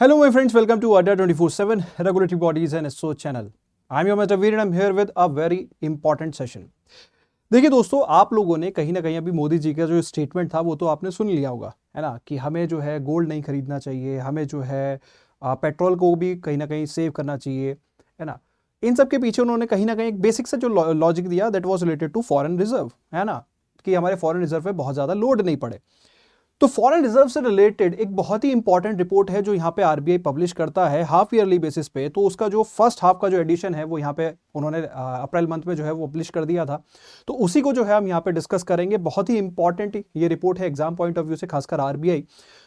Hello, my friends. Welcome to Adda 24/7 Regulatory Bodies and Associates channel. I'm your Mr. Veer and I'm here with a very important session. देखिए दोस्तों, आप लोगों ने कहीं ना कहीं अभी मोदी जी का जो स्टेटमेंट था वो तो आपने सुन लिया होगा, है ना, कि हमें जो है गोल्ड नहीं खरीदना चाहिए, हमें जो है पेट्रोल को भी कहीं ना कहीं सेव करना चाहिए, है ना। इन सब के पीछे उन्होंने कहीं ना कहीं एक बेसिक सा जो लॉजिक दिया that was related to foreign reserve, है ना, कि हमारे फॉरेन रिजर्व पे बहुत ज़्यादा लोड नहीं पड़े। तो फॉरेन रिजर्व से रिलेटेड एक बहुत ही इंपॉर्टेंट रिपोर्ट है जो यहाँ पे आरबीआई पब्लिश करता है हाफ ईयरली बेसिस पे। तो उसका जो फर्स्ट हाफ का जो एडिशन है वो यहाँ पे उन्होंने अप्रैल मंथ में जो है वो पब्लिश कर दिया था। तो उसी को जो है हम यहाँ पे डिस्कस करेंगे। बहुत ही इंपॉर्टेंट ये रिपोर्ट है एग्जाम पॉइंट ऑफ व्यू से, खासकर आरबीआई।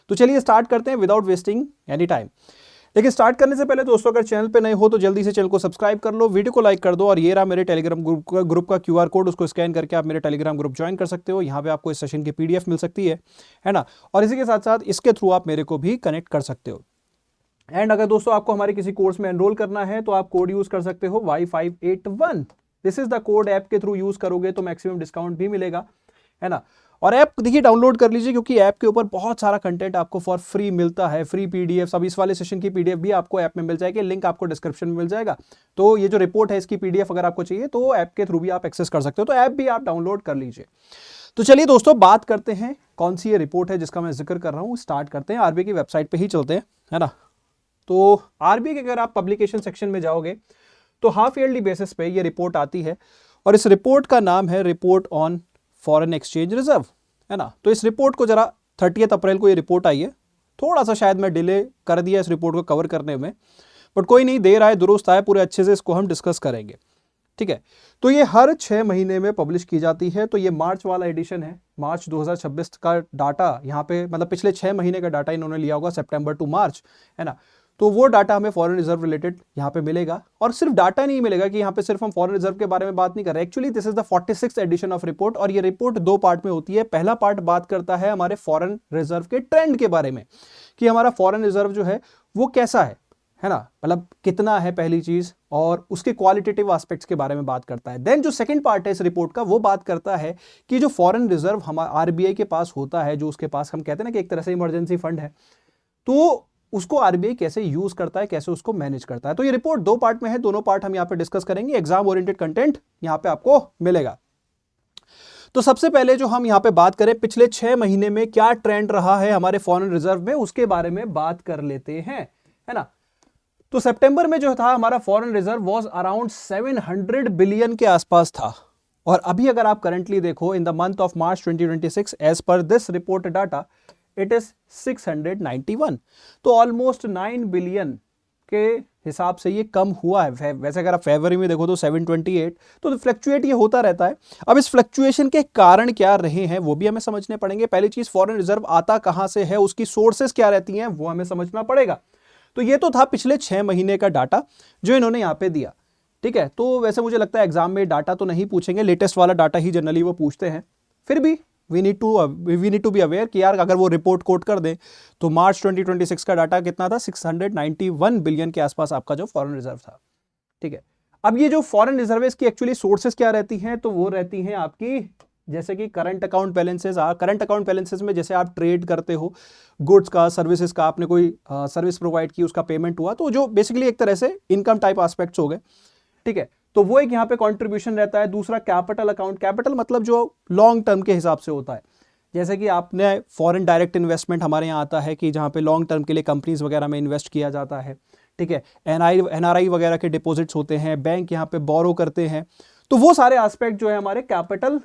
तो चलिए स्टार्ट करते हैं विदाउट वेस्टिंग एनी टाइम। लेकिन स्टार्ट करने से पहले दोस्तों, अगर चैनल पे नए हो तो जल्दी से चैनल को सब्सक्राइब कर लो, वीडियो को लाइक कर दो, और ये रहा मेरे टेलीग्राम ग्रुप का क्यूआर कोड। उसको स्कैन करके आप मेरे टेलीग्राम ग्रुप ज्वाइन कर सकते हो। यहाँ पे आपको इस सेशन की पीडीएफ मिल सकती है ना। और इसी के साथ साथ इसके थ्रू आप मेरे को भी कनेक्ट कर सकते हो। एंड अगर दोस्तों आपको हमारे किसी कोर्स में एनरोल करना है तो आप कोड यूज कर सकते हो Y581। This is the code. App के थ्रू यूज करोगे तो मैक्सिमम डिस्काउंट भी मिलेगा, है ना। और ऐप देखिए डाउनलोड कर लीजिए, क्योंकि ऐप के ऊपर बहुत सारा कंटेंट आपको फॉर फ्री मिलता है। फ्री पीडीएफ, अब इस वाले सेशन की पीडीएफ भी आपको ऐप में मिल जाएगी, लिंक आपको डिस्क्रिप्शन में मिल जाएगा। तो ये जो रिपोर्ट है इसकी पीडीएफ अगर आपको चाहिए तो ऐप के थ्रू भी आप एक्सेस कर सकते हो। तो ऐप भी आप डाउनलोड कर लीजिए। तो चलिए दोस्तों बात करते हैं कौन सी ये रिपोर्ट है जिसका मैं जिक्र कर रहा हूं। स्टार्ट करते हैं, आरबीआई की वेबसाइट पे ही चलते हैं, है ना। तो आरबीआई के अगर आप पब्लिकेशन सेक्शन में जाओगे तो हाफ ईयरली बेसिस पे ये रिपोर्ट आती है, और इस रिपोर्ट का नाम है report on foreign exchange reserve, है ना। तो इस रिपोर्ट को जरा 30 अप्रैल को ये रिपोर्ट आई है। थोड़ा सा शायद मैं डिले कर दिया इस रिपोर्ट को कवर करने में, बट कोई नहीं, देर आए दुरुस्त आए, पूरे अच्छे से इसको हम डिस्कस करेंगे, ठीक है। तो ये हर 6 महीने में पब्लिश की जाती है। तो ये मार्च वाला एडिशन है, मार्च 2026 का डाटा यहाँ पे, मतलब पिछले 6 महीने का डाटा इन्होंने लिया होगा, सितंबर टू मार्च, है ना। तो वो डाटा हमें फॉरेन रिजर्व रिलेटेड यहाँ पे मिलेगा। और सिर्फ डाटा नहीं मिलेगा कि यहाँ पे सिर्फ हम फॉरेन रिजर्व के बारे में बात नहीं कर रहे। Actually this is the 46th edition of report, और ये रिपोर्ट 2 पार्ट में होती है। पहला पार्ट बात करता है हमारे फॉरेन रिजर्व के ट्रेंड के बारे में, कि हमारा फॉरेन रिजर्व जो है वो कैसा है ना, मतलब कितना है पहली चीज, और उसके क्वालिटेटिव एस्पेक्ट्स के बारे में बात करता है। देन जो सेकंड पार्ट है इस रिपोर्ट का, वो बात करता है कि जो फॉरेन रिजर्व हमारा आरबीआई के पास होता है, जो उसके पास हम कहते हैं ना कि एक तरह से इमरजेंसी फंड है, तो उसको आरबीआई कैसे यूज करता है, कैसे उसको मैनेज करता है। तो ये रिपोर्ट 2 पार्ट में है, दोनों पार्ट हम यहाँ पे डिस्कस करेंगे। एग्जाम ओरिएंटेड कंटेंट यहाँ पे आपको मिलेगा। तो सबसे पहले जो हम यहाँ पे बात करें पिछले 6 महीने में क्या ट्रेंड रहा है हमारे फॉरेन रिजर्व में, उसके बारे में बात कर लेते हैं, है ना। तो सितंबर में जो था हमारा foreign reserve was around 700 billion के आसपास था। और अभी अगर आप करंटली देखो in the month of March 2026 as per this report data it is 691। तो ऑलमोस्ट 9 बिलियन के हिसाब से ये कम हुआ है। वैसे अगर आप फरवरी में देखो तो 728, तो फ्लक्चुएट ये होता रहता है। अब इस फ्लक्चुएशन के कारण क्या रहे हैं वो भी हमें समझने पड़ेंगे। पहली चीज, फॉरेन रिजर्व आता कहां से है, उसकी सोर्सेस क्या रहती हैं, वो हमें समझना पड़ेगा। तो ये तो था पिछले 6 महीने का डाटा जो इन्होंने यहाँ पे दिया, ठीक है। तो वैसे मुझे लगता है एग्जाम में डाटा तो नहीं पूछेंगे, लेटेस्ट वाला डाटा ही जनरली वो पूछते हैं। फिर भी we need to be aware कि यार अगर वो रिपोर्ट कोट कर दें तो मार्च 2026 का डाटा कितना था, 691 बिलियन के आसपास आपका जो फॉरेन रिजर्व था, ठीक है। अब ये जो फॉरेन रिजर्व की एक्चुअली सोर्सेस क्या रहती हैं, तो वो रहती हैं आपकी जैसे कि current account balances. Current account balances में जैसे आप ट्रेड करते हो गुड्स का, सर्विसेज का, आपने कोई सर्विस प्रोवाइड की, उसका पेमेंट हुआ, तो जो बेसिकली एक तरह से इनकम टाइप एस्पेक्ट्स हो गए, ठीक है। तो वो एक यहाँ पे कंट्रीब्यूशन रहता है। दूसरा कैपिटल अकाउंट, कैपिटल मतलब जो लॉन्ग टर्म के हिसाब से होता है, जैसे कि आपने फॉरेन डायरेक्ट इन्वेस्टमेंट हमारे यहाँ आता है कि जहाँ पे लॉन्ग टर्म के लिए कंपनीज वगैरह में इन्वेस्ट किया जाता है, ठीक है। एनआरआई वगैरह के डिपॉजिट्स होते हैं, बैंक यहाँ पे बोरो करते हैं। तो वो सारे एस्पेक्ट जो है हमारे कैपिटल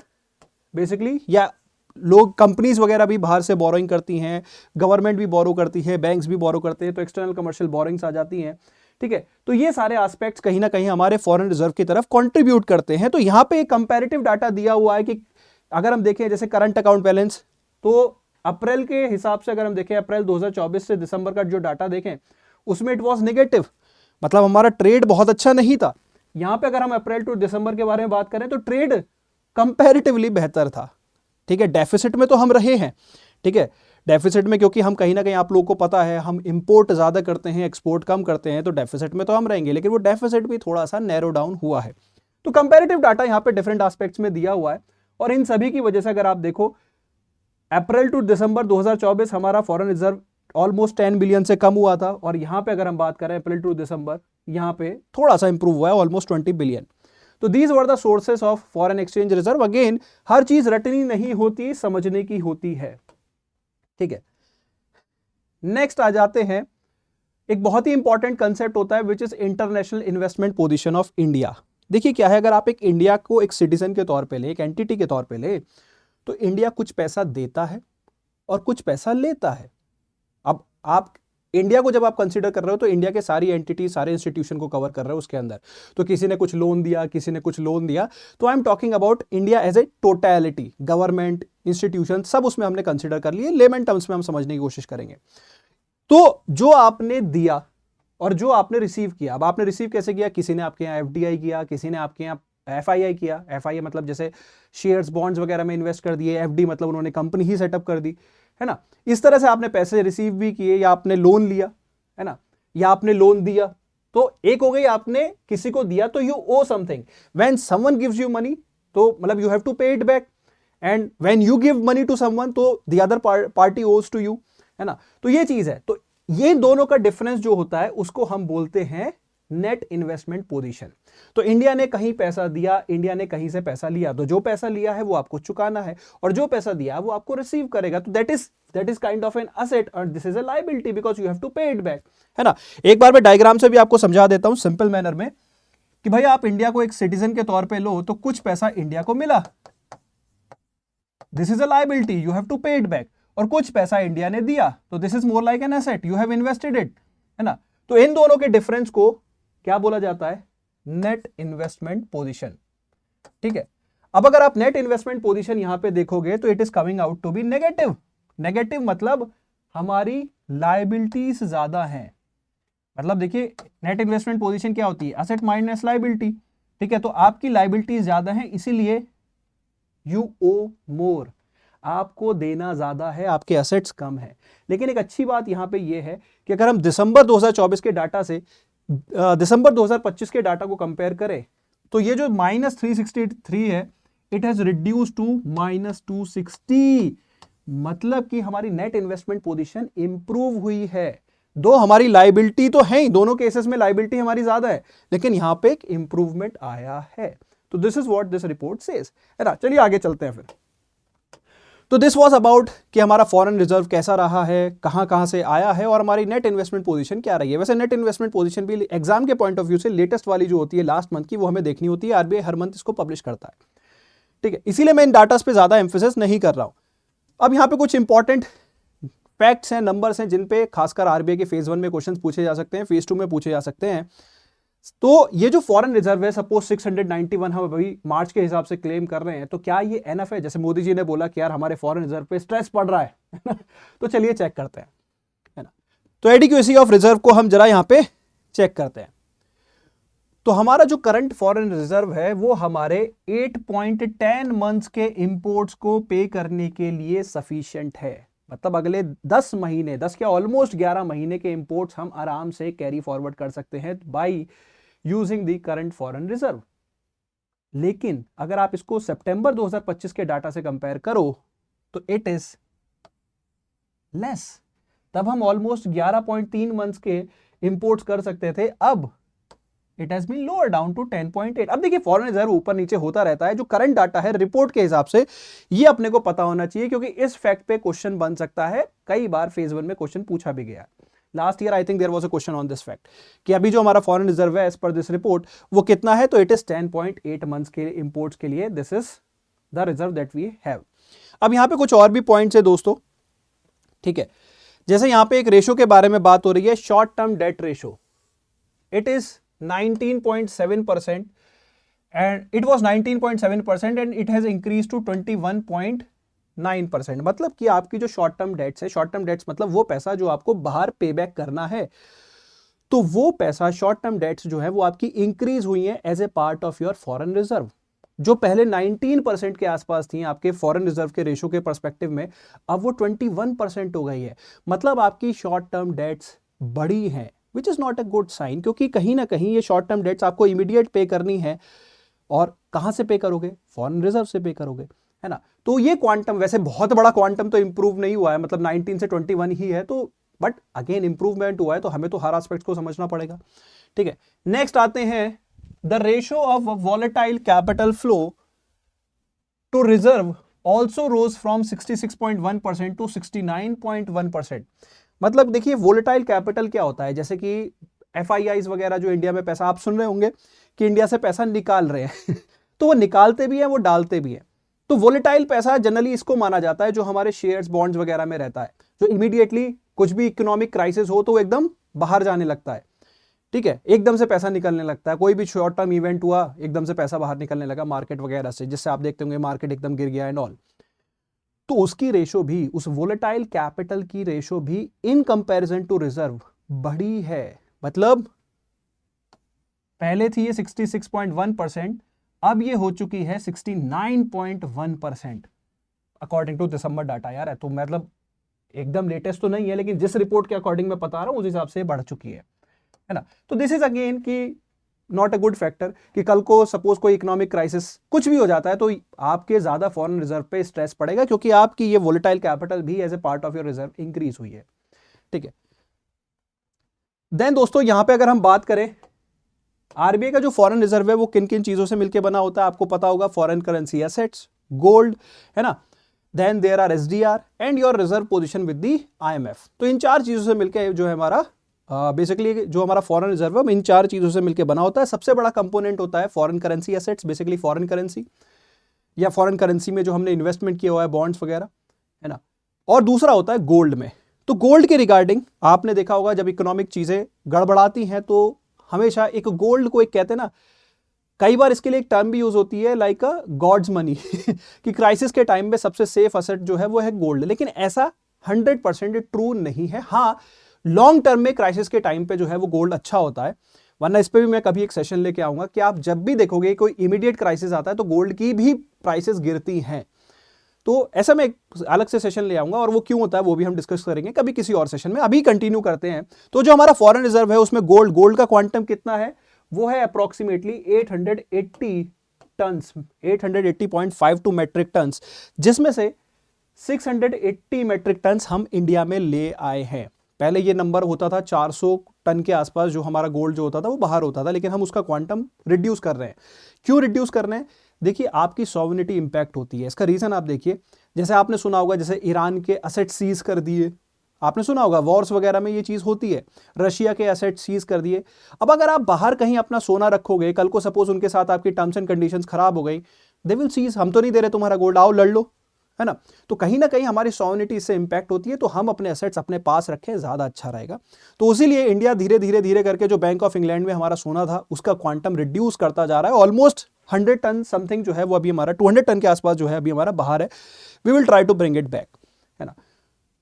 बेसिकली, या लोग कंपनीज वगैरह भी बाहर से बोरोइंग करती हैं, गवर्नमेंट भी बोरो करती है, बैंक्स भी बोरो करते हैं, तो एक्सटर्नल कमर्शियल बोरोइंग्स आ जाती हैं, ठीक है। तो ये सारे एस्पेक्ट्स कहीं ना कहीं हमारे फॉरेन रिजर्व की तरफ कंट्रीब्यूट करते हैं। तो यहां पे एक कंपैरेटिव डाटा दिया हुआ है कि अगर हम देखें जैसे करंट अकाउंट बैलेंस, तो अप्रैल के हिसाब से अगर हम देखें, अप्रैल 2024 से दिसंबर का जो डाटा देखें उसमें इट वाज नेगेटिव, मतलब हमारा ट्रेड बहुत अच्छा नहीं था। यहां पे अगर हम अप्रैल टू दिसंबर के बारे में बात करें तो ट्रेड कंपैरेटिवली बेहतर था, ठीक है। डेफिसिट में तो हम रहे हैं, ठीक है, डेफिसिट में, क्योंकि हम कहीं ना कहीं, आप लोगों को पता है, हम इंपोर्ट ज्यादा करते हैं, एक्सपोर्ट कम करते हैं, तो डेफिसिट में तो हम रहेंगे, लेकिन वो डेफिसिट भी थोड़ा सा नैरो डाउन हुआ है। तो कंपैरेटिव डाटा यहाँ पे डिफरेंट एस्पेक्ट्स में दिया हुआ है, और इन सभी की वजह से अगर आप देखो अप्रैल टू दिसंबर 2024 हमारा फॉरेन रिजर्व ऑलमोस्ट 10 बिलियन से कम हुआ था, और यहां पे अगर हम बात करें अप्रैल टू दिसंबर, यहां पे थोड़ा सा इंप्रूव हुआ है, ऑलमोस्ट 20 बिलियन। तो these were the sources of foreign exchange reserve. Again, हर चीज रटनी नहीं होती, समझने की होती है, ठीक है। नेक्स्ट आ जाते हैं, एक बहुत ही इंपॉर्टेंट कंसेप्ट होता है which is international investment position of India. देखिए क्या है, अगर आप एक इंडिया को एक सिटीजन के तौर पे ले, एक एंटिटी के तौर पे ले, तो इंडिया कुछ पैसा देता है और कुछ पैसा लेता है। अब आप इंडिया को जब आप कंसीडर कर रहे हो तो इंडिया के सारी एंटिटी, सारे इंस्टीट्यूशन को कवर कर रहे हो उसके अंदर। तो किसी ने कुछ लोन दिया, किसी ने कुछ लोन दिया, तो I am talking about India as a totality, government, institution, सब उसमें हमने कंसीडर कर लिए। लेमन टर्म्स में हम समझने की कोशिश करेंगे। तो जो आपने दिया और जो आपने रिसीव किया, अब आपने रिसीव कैसे किया? किसी ने आपके यहाँ एफडीआई किया, किसी ने आपके यहाँ एफआईआई किया। एफआईआई मतलब जैसे शेयर्स, बॉन्ड्स वगैरह में इन्वेस्ट कर दिए। एफडी मतलब उन्होंने कंपनी ही सेटअप कर दी, है ना। इस तरह से आपने पैसे रिसीव भी किए, या आपने लोन लिया, है ना, या आपने लोन दिया। तो एक हो गई, आपने किसी को दिया तो you owe something. When someone gives you money, तो मतलब you have to pay it back, and when you give money to someone, तो the other party owes to you, है ना। तो ये चीज है। तो ये दोनों का डिफरेंस जो होता है उसको हम बोलते हैं नेट इन्वेस्टमेंट पोजीशन। तो इंडिया ने कहीं पैसा दिया, इंडिया ने कहीं से पैसा लिया, तो जो पैसा लिया है वो आपको चुकाना है, और जो पैसा दिया वो आपको रिसीव करेगा। तो that is kind of an asset, और this is a liability because you have to pay it back, है ना। एक बार मैं डायग्राम से भी आपको समझा देता हूं सिंपल मैनर में, कि भाई आप इंडिया को एक सिटीजन के तौर पे लो, तो कुछ पैसा इंडिया को मिला, this is a liability, you have to pay it back. और कुछ पैसा इंडिया ने दिया, तो this is more like an asset, you have invested it, है ना। तो इन दोनों के डिफरेंस को क्या बोला जाता है? नेट इन्वेस्टमेंट पोजीशन, ठीक है। अब अगर आप नेट इन्वेस्टमेंट पोजीशन यहां पे देखोगे तो it is coming out to be negative. Negative मतलब हमारी लायबिलिटीज ज्यादा हैं। मतलब देखिए, नेट इन्वेस्टमेंट पोजीशन क्या होती है? एसेट माइनस लायबिलिटी, ठीक है। तो आपकी लायबिलिटीज ज्यादा है, इसीलिए यू ओ मोर, आपको देना ज्यादा है, आपके एसेट्स कम है। लेकिन एक अच्छी बात यहां पे ये है कि अगर हम दिसंबर 2024 के डाटा से दिसंबर 2025 के डाटा को कंपेयर करें, तो ये जो -363 है, इट हैज रिड्यूस टू -260। मतलब कि हमारी नेट इन्वेस्टमेंट पोजीशन इंप्रूव हुई है। दो हमारी लायबिलिटी तो है ही, दोनों केसेस में लायबिलिटी हमारी ज्यादा है, लेकिन यहां पे एक इंप्रूवमेंट आया है। तो this is what this report says, है ना। चलिए आगे चलते हैं फिर। तो दिस वाज अबाउट कि हमारा फॉरेन रिजर्व कैसा रहा है, कहां से आया है, और हमारी नेट इन्वेस्टमेंट पोजीशन क्या रही है। वैसे नेट इन्वेस्टमेंट पोजीशन भी एग्जाम के पॉइंट ऑफ व्यू से लेटेस्ट वाली जो होती है लास्ट मंथ की, वो हमें देखनी होती है। आरबीआई हर मंथ इसको पब्लिश करता है, ठीक है। इसीलिए मैं इन डाटास पे ज्यादा एम्फेसिस नहीं कर रहा हूं। अब यहां पे कुछ इंपॉर्टेंट फैक्ट्स हैं, नंबर्स हैं, जिन पे खासकर आरबीआई के फेज 1 में क्वेश्चन पूछे जा सकते हैं, फेज 2 में पूछे जा सकते हैं। तो ये जो फॉरेन रिजर्व है, सपोज 691 हम अभी मार्च के हिसाब से क्लेम कर रहे हैं, तो क्या ये एनफ है? जैसे मोदी जी ने बोला कि यार हमारे फॉरेन रिजर्व पे स्ट्रेस पड़ रहा है तो चलिए चेक करते हैं, है ना। तो एडिक्वेसी ऑफ रिजर्व को हम जरा यहां पे चेक करते हैं। तो हमारा जो करंट फॉरेन रिजर्व है वो हमारे 8.10 मंथ्स के इंपोर्ट्स को पे करने के लिए सफिशिएंट है। मतलब अगले 10 महीने, 10 क्या ऑलमोस्ट 11 महीने के इंपोर्ट्स हम आराम से कैरी फॉरवर्ड कर सकते हैं by using the current foreign reserve. लेकिन अगर आप इसको सितंबर 2025 के डाटा से कंपेयर करो तो इट इज लेस। तब हम ऑलमोस्ट 11.3 मंथ्स के इंपोर्ट्स कर सकते थे, अब it has been lower down to 10.8। अब देखिए, फॉरेन रिजर्व ऊपर नीचे होता रहता है। जो करंट डाटा है रिपोर्ट के हिसाब से, ये अपने को पता होना चाहिए, क्योंकि इस फैक्ट पे क्वेश्चन बन सकता है। कई बार फेज 1 में क्वेश्चन पूछा भी गया। Last year I think there was a question on this fact कि अभी जो हमारा फॉरेन रिजर्व है एज पर दिस रिपोर्ट वो कितना है, तो इट इज 10.8 मंथ्स के इंपोर्ट्स के लिए this is the reserve that we have. अब यहां पे कुछ और भी पॉइंट्स है दोस्तों, ठीक है। जैसे यहां पे एक रेशो के बारे में बात हो रही है, short term debt ratio. It is 19.7% and it was 19.7% and it has increased to 21.9%। मतलब कि आपकी जो शॉर्ट टर्म डेट्स है, शॉर्ट टर्म डेट्स मतलब वो पैसा जो आपको बाहर पे बैक करना है, तो वो पैसा शॉर्ट टर्म डेट्स जो है वो आपकी इंक्रीज हुई है as a part of your foreign reserve. जो पहले 19% के आसपास थी आपके फॉरेन रिजर्व के रेशो के पर्सपेक्टिव में, अब वो 21% हो गई है। मतलब आपकी शॉर्ट टर्म डेट्स बड़ी हैं, which is not a good sign, क्योंकि कहीं ना कहीं ये शॉर्ट टर्म डेट्स आपको इमीडिएट पे करनी है, और कहां से पे करोगे? फॉरेन रिजर्व से पे करोगे, है ना। तो ये क्वांटम, वैसे बहुत बड़ा क्वांटम तो इंप्रूव नहीं हुआ है, मतलब 19 से 21 ही है, तो बट अगेन इंप्रूवमेंट हुआ है, तो हमें तो हर एस्पेक्ट को समझना पड़ेगा, ठीक है। नेक्स्ट आते हैं the ratio of volatile capital flow to reserve also rose from 66.1% to 69.1%। मतलब देखिए वोलेटाइल कैपिटल क्या होता है, जैसे कि FIIs वगैरह जो इंडिया में पैसा, आप सुन रहे होंगे कि इंडिया से पैसा निकाल रहे हैं तो वो निकालते भी हैं, वो डालते भी हैं। तो वोलेटाइल पैसा जनरली इसको माना जाता है जो हमारे शेयर्स बॉन्ड्स वगैरह में रहता है, जो इमीडिएटली कुछ भी इकोनॉमिक क्राइसिस हो तो वो एकदम बाहर जाने लगता है, ठीक है, एकदम से पैसा निकलने लगता है। कोई भी शॉर्ट टर्म इवेंट हुआ, एकदम से पैसा बाहर निकलने लगा मार्केट वगैरह से, जिससे आप देखते होंगे मार्केट एकदम गिर गया एंड ऑल। तो उसकी रेशो भी, उस वोलेटाइल कैपिटल की रेशो भी इन कंपैरिजन टू रिजर्व बढ़ी है। मतलब पहले थी ये 66.1%, अब ये हो चुकी है 69.1% अकॉर्डिंग टू दिसंबर डाटा यार है। तो मतलब एकदम लेटेस्ट तो नहीं है, लेकिन जिस रिपोर्ट के अकॉर्डिंग मैं बता रहा हूं उस हिसाब से बढ़ चुकी है ना। तो दिस इज अगेन कि नॉट अ गुड फैक्टर कि कल को सपोज कोई इकोनॉमिक क्राइसिस कुछ भी हो जाता है तो आपके ज्यादा फॉरेन रिजर्व पे स्ट्रेस पड़ेगा, क्योंकि आपकी ये वोलेटाइल कैपिटल भी as a part of your reserve increase हुई है, ठीक है। देन दोस्तों यहां पे अगर हम बात करें आरबीआई का जो फॉरेन रिजर्व है वो किन किन चीजों से मिलकर बना होता है, आपको पता होगा, फॉरेन करेंसी एसेट्स, गोल्ड, है ना, then there are SDR and your reserve position with the IMF। तो इन चार चीजों से मिलकर जो है हमारा बेसिकली जो हमारा फॉरेन रिजर्व है इन चार चीजों से मिलकर बना होता है। सबसे बड़ा कंपोनेंट होता है foreign currency assets, basically foreign currency या फॉरेन करेंसी में जो हमने इन्वेस्टमेंट किया हुआ है, बॉन्ड्स वगैरह, है ना। और दूसरा होता है गोल्ड में। तो गोल्ड के रिगार्डिंग आपने देखा होगा जब इकोनॉमिक चीजें गड़बड़ाती हैं तो हमेशा एक गोल्ड को एक कहते हैं ना, कई बार इसके लिए एक टर्म भी यूज होती है लाइक अ गॉड्स मनी कि क्राइसिस के टाइम में सबसे सेफ असेट जो है वो है गोल्ड। लेकिन ऐसा 100% ट्रू नहीं है। हाँ, लॉन्ग टर्म में क्राइसिस के टाइम पे जो है वो गोल्ड अच्छा होता है, वरना इस पे भी मैं कभी एक सेशन लेके आऊंगा कि आप जब भी देखोगे कोई इमीडिएट क्राइसिस आता है तो गोल्ड की भी प्राइसेस गिरती हैं। तो ऐसा मैं एक अलग से सेशन ले आऊंगा और वो क्यों होता है वो भी हम डिस्कस करेंगे कभी किसी और सेशन में। अभी कंटिन्यू करते हैं। तो जो हमारा फॉरेन रिजर्व है उसमें गोल्ड का क्वांटम कितना है, वो है अप्रोक्सीमेटली 880 टन्स, 880.52 मेट्रिक टन्स, जिसमें से 680 मेट्रिक टन्स हम इंडिया में ले आए हैं। पहले ये नंबर होता था 400 टन के आसपास, जो हमारा गोल्ड जो होता था वो बाहर होता था, लेकिन हम उसका क्वांटम रिड्यूस कर रहे हैं। क्यों रिड्यूस कर रहे हैं? देखिए आपकी सॉवरेनिटी इंपैक्ट होती है। इसका रीजन आप देखिए, जैसे आपने सुना होगा जैसे ईरान के एसेट सीज कर दिए, आपने सुना होगा वॉर्स वगैरह में ये चीज होती है, रशिया के एसेट सीज कर दिए। अब अगर आप बाहर कहीं अपना सोना रखोगे, कल को सपोज उनके साथ आपकी टर्म्स एंड कंडीशंस खराब हो गई, दे विल सीज, हम तो नहीं दे रहे तुम्हारा गोल्ड, आओ लड़ लो, है ना। तो कहीं ना कहीं हमारी सॉवरेनिटी इससे इंपैक्ट होती है। तो हम अपने एसेट्स अपने पास रखें, ज्यादा अच्छा रहेगा। तो इसीलिए इंडिया धीरे धीरे धीरे करके जो बैंक ऑफ इंग्लैंड में हमारा सोना था उसका क्वांटम रिड्यूस करता जा रहा है। ऑलमोस्ट 100 टन समथिंग जो है वो अभी हमारा 200 टन के आसपास जो है अभी हमारा बाहर है। We will try to bring it back, है ना।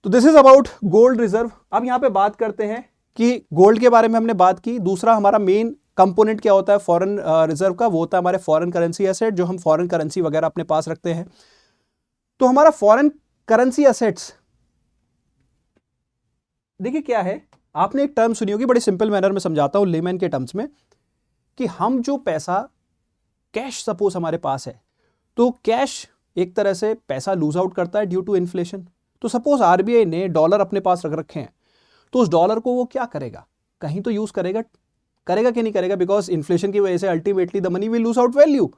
तो this is about gold reserve. अब यहां पे बात करते हैं कि गोल्ड के बारे में हमने बात की। दूसरा हमारा मेन कंपोनेंट क्या होता है फॉरेन रिजर्व का, वो होता है हमारे फॉरेन करेंसी एसेट, जो हम फॉरेन करेंसी वगैरह अपने पास रखते हैं। तो हमारा फॉरेन करेंसी एसेट्स देखिए क्या है, आपने एक टर्म सुनी होगी, बड़ी सिंपल मैनर में समझाता हूं लेमैन के टर्म्स में, कि हम जो पैसा कैश सपोज हमारे पास है, तो कैश एक तरह से पैसा लूज आउट करता है ड्यू टू इन्फ्लेशन। तो सपोज आरबीआई ने डॉलर अपने पास रख रखे हैं, तो उस डॉलर को वो क्या करेगा, कहीं तो यूज करेगा, करेगा कि नहीं करेगा, बिकॉज इन्फ्लेशन की वजह से ultimately the money will lose out value,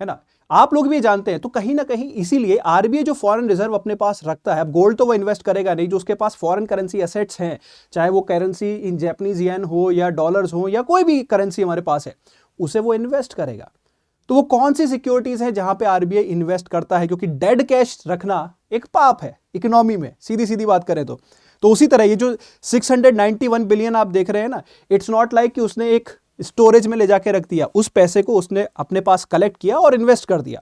है ना। आप लोग भी जानते हैं। तो कहीं ना कहीं इसीलिए आरबीआई जो फॉरेन रिजर्व अपने पास रखता है, अब गोल्ड तो वो इन्वेस्ट करेगा नहीं, जो उसके पास फॉरेन करेंसी एसेट्स हैं, चाहे वो करेंसी इन जैपनीज येन हो या डॉलर्स हो या कोई भी करेंसी हमारे पास है, उसे वो इन्वेस्ट करेगा। तो वो कौन सी सिक्योरिटीज है जहां पे आरबीआई इन्वेस्ट करता है, क्योंकि डेड कैश रखना एक पाप है इकोनॉमी में, सीधी सीधी बात करें तो उसी तरह ये जो 691 बिलियन आप देख रहे हैं ना, इट्स नॉट लाइक कि उसने एक स्टोरेज में ले जाके रख दिया, उस पैसे को उसने अपने पास कलेक्ट किया और इन्वेस्ट कर दिया,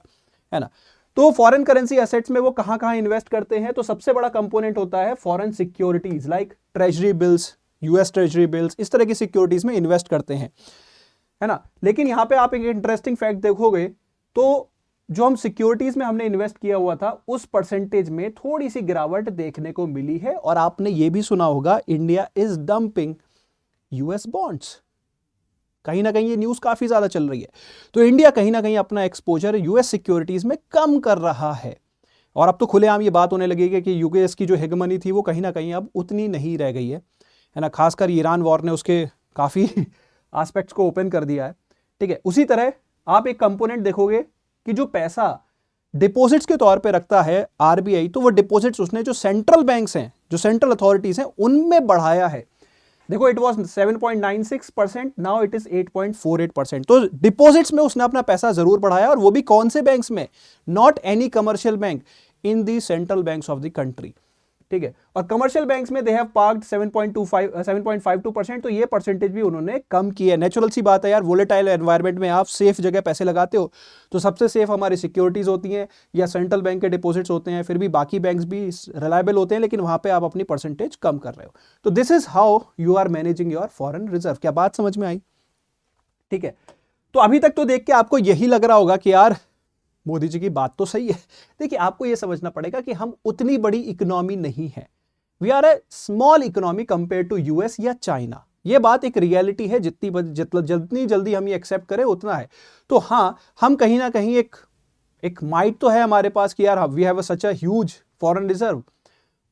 है ना। तो फॉरेन करेंसी एसेट्स में वो कहां कहां इन्वेस्ट करते हैं, तो सबसे बड़ा कंपोनेंट होता है foreign securities like treasury bills, US treasury bills, इस तरह की सिक्योरिटीज में इन्वेस्ट करते हैं, है ना। लेकिन यहां पे आप एक इंटरेस्टिंग फैक्ट देखोगे तो जो हम सिक्योरिटीज में हमने इन्वेस्ट किया हुआ था उस परसेंटेज में थोड़ी सी गिरावट देखने को मिली है। और आपने ये भी सुना होगा India is dumping US bonds, कहीं ना कहीं ये न्यूज काफी ज्यादा चल रही है। तो इंडिया कहीं ना कहीं अपना एक्सपोजर यूएस सिक्योरिटीज में कम कर रहा है। और अब तो खुलेआम ये बात होने लगेगी कि यूएस की जो हेगमनी थी वो कहीं ना कहीं अब उतनी नहीं रह गई है ना। खासकर ईरान वॉर ने उसके काफ़ी एस्पेक्ट्स को ओपन कर दिया है, ठीक है। उसी तरह आप एक कंपोनेंट देखोगे कि जो पैसा डिपॉजिट्स के तौर पे रखता है आरबीआई, तो वो डिपॉजिट्स उसने जो सेंट्रल बैंक्स हैं, जो सेंट्रल अथॉरिटीज हैं, उनमें बढ़ाया है। देखो it was 7.96%, now it is 8.48%। तो डिपॉजिट्स में उसने अपना पैसा जरूर बढ़ाया, और वो भी कौन से बैंक्स में? Not any commercial bank, in the central banks of the country, ठीक है। और कमर्शियल बैंक्स में दे हैव पार्क्ड 7.52%, तो ये परसेंटेज भी उन्होंने कम की है। नेचुरल सी बात है यार, वोलेटाइल एनवायरनमेंट में आप सेफ जगह पैसे लगाते हो, तो सबसे सेफ हमारी सिक्योरिटीज होती हैं या सेंट्रल बैंक के डिपॉजिट्स होते हैं। फिर भी बाकी बैंक्स भी रिलायबल होते हैं, लेकिन वहां पे आप अपनी परसेंटेज कम कर रहे हो। तो this is how you are managing your foreign reserve. क्या बात समझ में आई? ठीक है। तो अभी तक तो देख के आपको यही लग रहा होगा कि यार मोदी जी की बात तो सही है। देखिए, आपको यह समझना पड़ेगा कि हम उतनी बड़ी इकोनॉमी नहीं है। We are a small economy compare to US या चाइना। यह बात एक रियलिटी है, जितनी जल्दी हम ये एक्सेप्ट करें उतना है। तो हाँ, हम कहीं ना कहीं एक माइट तो है हमारे पास कि यार we have such a huge foreign reserve,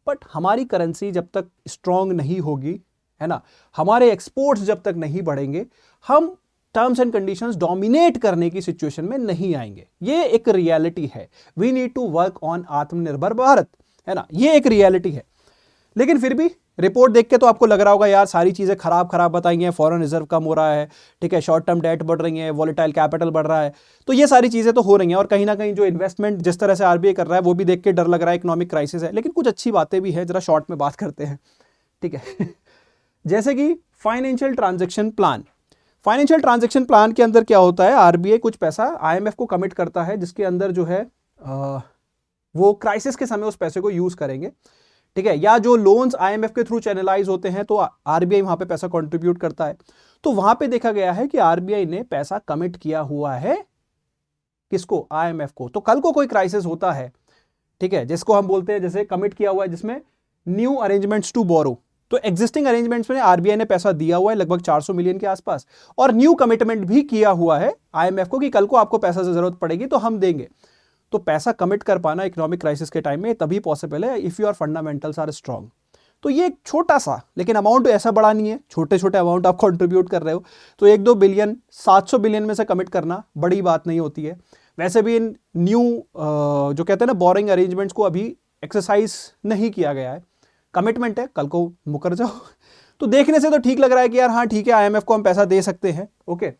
but हमारी करेंसी जब तक स्ट्रांग नहीं होगी, है ना, हमारे एक्सपोर्ट्स जब तक नहीं बढ़ेंगे, हम टर्म्स एंड कंडीशंस डोमिनेट करने की सिचुएशन में नहीं आएंगे। ये एक रियलिटी है। We need to work on Atmanirbhar Bharat, है ना, ये एक रियलिटी है। लेकिन फिर भी रिपोर्ट देख के तो आपको लग रहा होगा यार सारी चीजें खराब बताई हैं, फॉरेन रिजर्व कम हो रहा है, ठीक है, शॉर्ट टर्म डेट बढ़ रही है, वॉलेटाइल कैपिटल बढ़ रहा है, तो ये सारी चीजें तो हो रही हैं। और कहीं ना कहीं जो इन्वेस्टमेंट जिस तरह से आरबीआई कर रहा है वो भी देख के डर लग रहा है, इकोनॉमिक क्राइसिस है। लेकिन कुछ अच्छी बातें भी है, जरा शॉर्ट में बात करते हैं, ठीक है। जैसे कि financial transaction plan. Financial transaction plan के अंदर क्या होता है, आरबीआई कुछ पैसा आईएमएफ को कमिट करता है, जिसके अंदर जो है वो क्राइसिस के समय उस पैसे को यूज करेंगे, ठीक है। या जो लोन्स आईएमएफ के थ्रू चैनलाइज होते हैं तो आरबीआई वहां पे पैसा कंट्रीब्यूट करता है। तो वहां पे देखा गया है कि आरबीआई ने पैसा कमिट किया हुआ है, किसको? आईएमएफ को। तो कल को कोई क्राइसिस होता है, ठीक है, जिसको हम बोलते हैं, जैसे कमिट किया हुआ है जिसमें न्यू अरेंजमेंट्स टू बोरो, तो एग्जिस्टिंग अरेंजमेंट्स में आरबीआई ने पैसा दिया हुआ है लगभग 400 मिलियन के आसपास, और न्यू कमिटमेंट भी किया हुआ है आईएमएफ को कि कल को आपको पैसा से जरूरत पड़ेगी तो हम देंगे। तो पैसा कमिट कर पाना इकोनॉमिक क्राइसिस के टाइम में तभी पॉसिबल है if your fundamentals are strong. तो ये एक छोटा सा, लेकिन अमाउंट ऐसा बड़ा नहीं है, छोटे छोटे अमाउंट आप कंट्रीब्यूट कर रहे हो, तो 1-2 बिलियन 700 बिलियन में से कमिट करना बड़ी बात नहीं होती है। वैसे भी इन न्यू जो कहते हैं ना बोरिंग अरेंजमेंट्स को अभी एक्सरसाइज नहीं किया गया है, कमिटमेंट है, कल को मुकर जाओ। तो देखने से तो ठीक लग रहा है कि यार हाँ ठीक है, आईएमएफ को हम पैसा दे सकते हैं, ओके।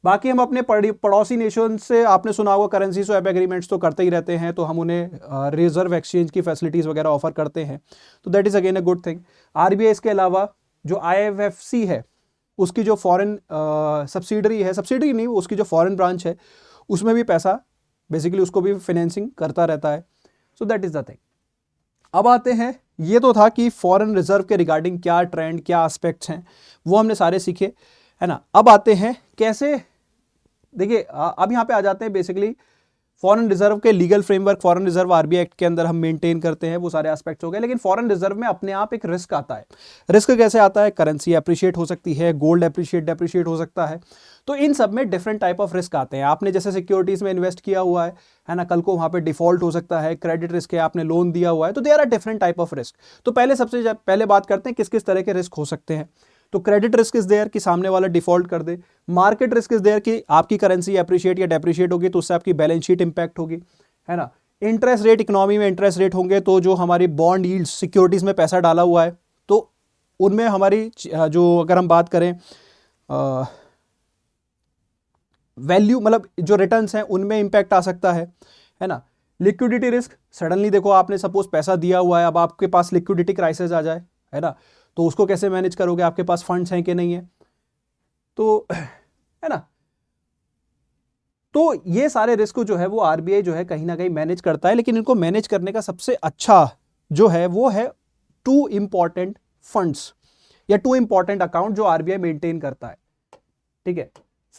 बाकी हम अपने पड़ोसी नेशन से, आपने सुना होगा करेंसी स्वैप एग्रीमेंट्स तो करते ही रहते हैं, तो हम उन्हें रिजर्व एक्सचेंज की फैसिलिटीज वगैरह ऑफर करते हैं, तो that is again a good thing. RBI इसके अलावा जो आईएफएफसी है उसकी जो फॉरेन सब्सिडरी है, सब्सिडरी नहीं, उसकी जो फॉरेन ब्रांच है उसमें भी पैसा बेसिकली उसको भी फाइनेंसिंग करता रहता है। So that is the thing. अब आते हैं, ये तो था कि फॉरेन रिजर्व के रिगार्डिंग क्या ट्रेंड, क्या एस्पेक्ट्स हैं, वो हमने सारे सीखे, है ना। अब आते हैं कैसे, देखिए अब यहाँ पे आ जाते हैं बेसिकली फॉरेन रिजर्व के legal framework. Foreign reserve RBI act के अंदर हम मेंटेन करते हैं, वो सारे एस्पेक्ट्स हो गए। लेकिन फॉरेन रिजर्व में अपने आप एक रिस्क आता है। रिस्क कैसे आता है? करेंसी अप्रिशिएट हो सकती है, गोल्ड अप्रिशिएट डेप्रिशिएट हो सकता है, तो इन सब में डिफरेंट टाइप ऑफ रिस्क आते हैं। आपने जैसे सिक्योरिटीज में इन्वेस्ट किया हुआ है ना, कल को वहां पे डिफॉल्ट हो सकता है, क्रेडिट रिस्क है, आपने लोन दिया हुआ है, तो there are different type of risk. तो पहले सबसे पहले बात करते हैं किस किस तरह के रिस्क हो सकते हैं। तो क्रेडिट रिस्क इज देयर कि सामने वाला डिफॉल्ट कर दे। मार्केट रिस्क इज देयर कि आपकी करेंसी अप्रिशिएट या डेप्रिशिएट होगी तो उससे आपकी बैलेंस शीट इंपैक्ट होगी, है ना। इंटरेस्ट रेट, इकोनॉमी में इंटरेस्ट रेट होंगे तो जो हमारी बॉन्ड यील्ड, सिक्योरिटीज में पैसा डाला हुआ है तो उनमें हमारी जो, अगर हम बात करें वैल्यू, मतलब जो रिटर्न्स हैं उनमें इंपैक्ट आ सकता है ना। लिक्विडिटी रिस्क, सडनली देखो आपने सपोज पैसा दिया हुआ है, अब आपके पास लिक्विडिटी क्राइसिस आ जाए, है ना, तो उसको कैसे मैनेज करोगे, आपके पास फंड्स हैं कि नहीं है, तो है ना। तो ये सारे रिस्क जो है वो आरबीआई जो है कहीं ना कहीं मैनेज करता है। लेकिन इनको मैनेज करने का सबसे अच्छा जो है वो है 2 इंपॉर्टेंट फंड्स या 2 इंपॉर्टेंट अकाउंट जो आरबीआई मेंटेन करता है, ठीक है।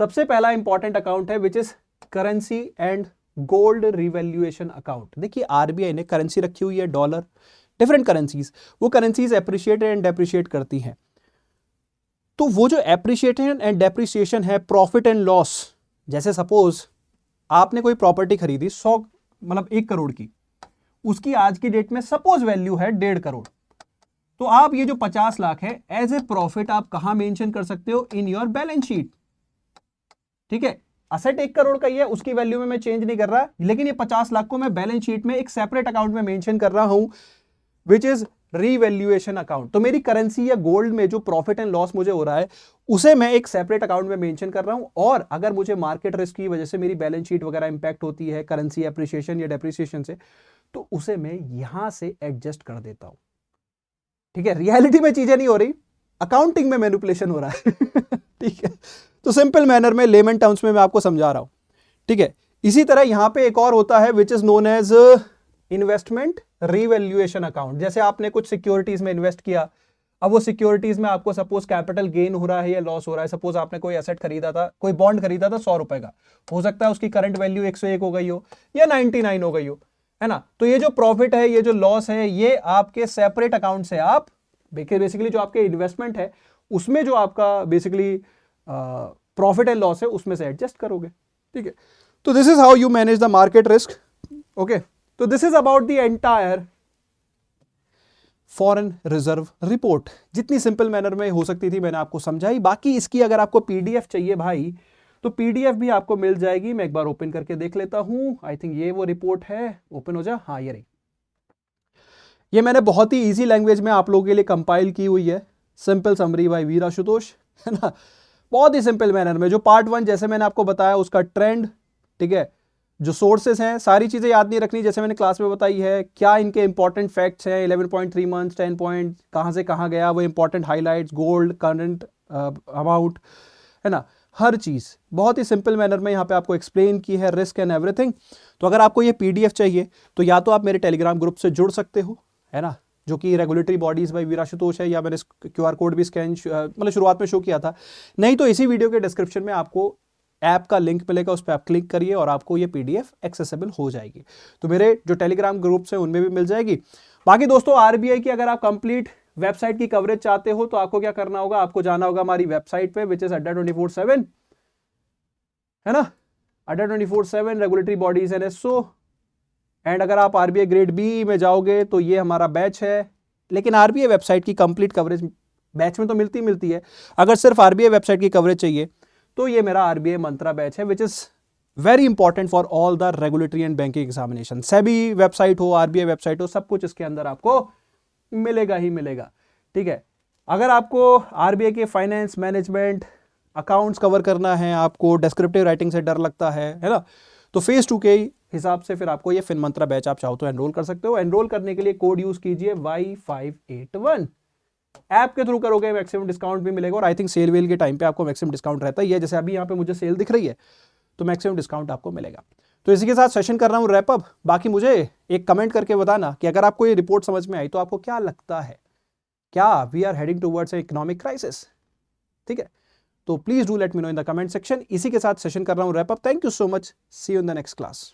सबसे पहला इंपॉर्टेंट अकाउंट है which is currency and gold revaluation account. देखिए आरबीआई ने करेंसी रखी हुई है, डॉलर, डिफरेंट करेंसीज, वो करेंसीज एप्रिशिएट एंड डेप्रिशिएट करती हैं। तो वो जो एप्रिशिएशन एंड डेप्रिसिएशन है, प्रॉफिट एंड लॉस, जैसे सपोज आपने कोई प्रॉपर्टी खरीदी 100, मतलब 1 करोड़ की, उसकी आज की डेट में सपोज वैल्यू है 1.5 करोड़, तो आप ये जो 50 लाख है एज ए प्रॉफिट आप कहां मेंशन कर सकते हो? In your balance sheet. ठीक है, असेट 1 करोड़ का ही है, उसकी वैल्यू में मैं चेंज नहीं कर रहा, लेकिन ये 50 लाख को मैं बैलेंस शीट में एक सेपरेट अकाउंट में मेंशन कर रहा हूं, विच इज रीवैल्यूएशन अकाउंट। तो मेरी करेंसी या गोल्ड में जो प्रॉफिट एंड लॉस मुझे हो रहा है उसे मैं एक सेपरेट अकाउंट में मेंशन कर रहा हूं, और अगर मुझे मार्केट रिस्क की वजह से मेरी बैलेंस शीट वगैरह इंपैक्ट होती है करेंसी एप्रिसिएशन या डेप्रिसिएशन से, तो उसे मैं यहां से एडजस्ट कर देता हूं। ठीक है, रियलिटी में चीजें नहीं हो रही, अकाउंटिंग में मैनिपुलेशन हो रहा है। ठीक है, तो सिंपल मैनर में लेमन टर्म्स में मैं आपको समझा रहा हूं। ठीक है, इसी तरह यहां पे एक और होता है which is known as investment revaluation account. जैसे आपने कुछ सिक्योरिटीज में इन्वेस्ट किया, अब वो सिक्योरिटीज में आपको सपोज कैपिटल गेन हो रहा है या लॉस हो रहा है। सपोज आपने कोई एसेट खरीदा था, कोई बॉन्ड खरीदा था 100 रुपए का, हो सकता है उसकी करंट वैल्यू 101 हो गई हो या 99 हो गई हो, है ना। तो ये जो प्रॉफिट है, ये जो लॉस है, ये आपके सेपरेट अकाउंट से आप बेसिकली जो आपके इन्वेस्टमेंट है उसमें जो आपका बेसिकली प्रॉफिट एंड लॉस है उसमें से एडजस्ट करोगे। ठीक है, तो this is how you manage the market risk. Okay, तो this is about the entire foreign reserve report. जितनी सिंपल मैनर में हो सकती थी मैंने आपको समझाई। बाकी इसकी अगर आपको पीडीएफ चाहिए भाई, तो पीडीएफ भी आपको मिल जाएगी। मैं एक बार ओपन करके देख लेता हूं। आई थिंक ये वो रिपोर्ट है, ओपन हो जा। हाँ, ये रही। ये मैंने बहुत ही इजी लैंग्वेज में आप लोगों के लिए कंपाइल की हुई है, सिंपल समरी बाय वीर आशुतोष, है ना। बहुत ही सिंपल मैनर में, जो पार्ट 1 जैसे मैंने आपको बताया उसका ट्रेंड, ठीक है, जो सोर्सेस हैं, सारी चीजें याद नहीं रखनी जैसे मैंने क्लास में बताई है, क्या इनके इंपॉर्टेंट फैक्ट्स हैं, 11.3 मंथ्स, 10 पॉइंट, कहां से कहां गया, वो important highlights, gold current amount, है ना। हर चीज बहुत ही सिंपल मैनर में यहाँ पे आपको एक्सप्लेन की है, रिस्क एंड एवरीथिंग। तो अगर आपको ये पीडीएफ चाहिए तो या तो आप मेरे टेलीग्राम ग्रुप से जुड़ सकते हो, है ना, जो कि रेगुलेटरी बॉडीज बाय वीर आशुतोष है, या मैंने क्यूआर कोड भी स्कैन मतलब शुरुआत में शो किया था। नहीं तो इसी वीडियो के डिस्क्रिप्शन में आपको ऐप का लिंक मिलेगा, उस पर आप क्लिक करिए और आपको ये पीडीएफ एक्सेसिबल हो जाएगी। तो मेरे जो टेलीग्राम ग्रुप्स हैं उनमें भी मिल जाएगी। बाकी दोस्तों, आरबीआई की अगर आप कंप्लीट वेबसाइट की कवरेज चाहते हो तो आपको क्या करना होगा, आपको जाना होगा हमारी वेबसाइट पे, विच इज अड्डा 24/7, है ना, अड्डा 24/7 रेगुलेटरी बॉडीज एनएसओ। एंड अगर आप आरबीआई ग्रेड बी में जाओगे तो ये हमारा बैच है। लेकिन आरबीआई वेबसाइट की कंप्लीट कवरेज बैच में तो मिलती है। अगर सिर्फ आरबीआई वेबसाइट की कवरेज चाहिए तो ये मेरा आरबीआई मंत्रा बैच है, which is very important for all the regulatory and banking examination. SEBI website हो, आरबीआई वेबसाइट हो, सब कुछ इसके अंदर आपको मिलेगा ही मिलेगा। ठीक है, अगर आपको आरबीआई के फाइनेंस मैनेजमेंट अकाउंट्स कवर करना है, आपको डिस्क्रिप्टिव राइटिंग से डर लगता है ना, तो फेज 2 के हिसाब से फिर आपको ये फिनमंत्रा बैच आप चाहो तो एनरोल कर सकते हो। एनरोल करने के लिए कोड यूज कीजिए Y581। ऐप के थ्रू करोगे मैक्सिमम डिस्काउंट भी मिलेगा, और आई थिंक सेल वेल के टाइम पे आपको मैक्सिमम डिस्काउंट रहता ही है। जैसे अभी यहाँ पे मुझे सेल दिख रही है तो मैक्सिमम डिस्काउंट आपको मिलेगा। तो इसी के साथ सेशन कर रहा हूँ रैप अप। बाकी मुझे एक कमेंट करके बताना कि अगर आपको ये रिपोर्ट समझ में आई तो आपको क्या लगता है, क्या we are heading towards economic crisis. ठीक है, तो please do let me know in the comment section. इसी के साथ सेशन कर रहा हूँ wrap up. Thank you so much, see you in the next class.